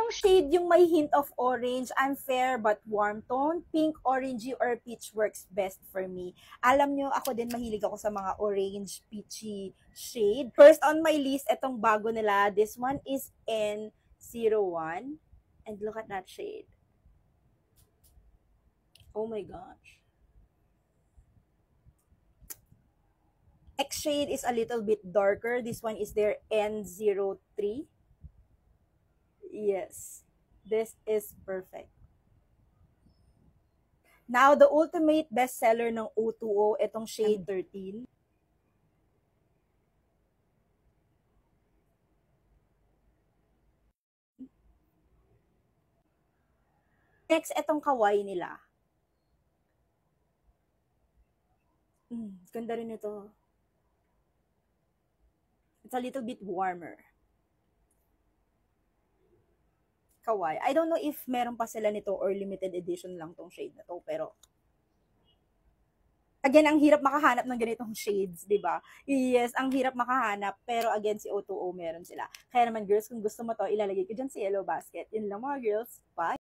anong shade yung may hint of orange? I'm fair but warm tone. Pink, orangey, or peach works best for me. Alam nyo, ako din mahilig ako sa mga orange, peachy shade. First on my list, itong bago nila. This one is N01. And look at that shade. Oh my gosh. X shade is a little bit darker. This one is their N03. Yes. This is perfect. Now, the ultimate bestseller ng O2O, itong shade 13. Next, itong kawaii nila. Ganda rin ito. It's a little bit warmer. Kawaii. I don't know if meron pa sila nito or limited edition lang tong shade na to, pero again, ang hirap makahanap ng ganitong shades, di ba? Yes, ang hirap makahanap, pero again, si O2O meron sila. Kaya naman, girls, kung gusto mo to, ilalagay ko dyan sa yellow basket. Yun lang mga girls. Bye!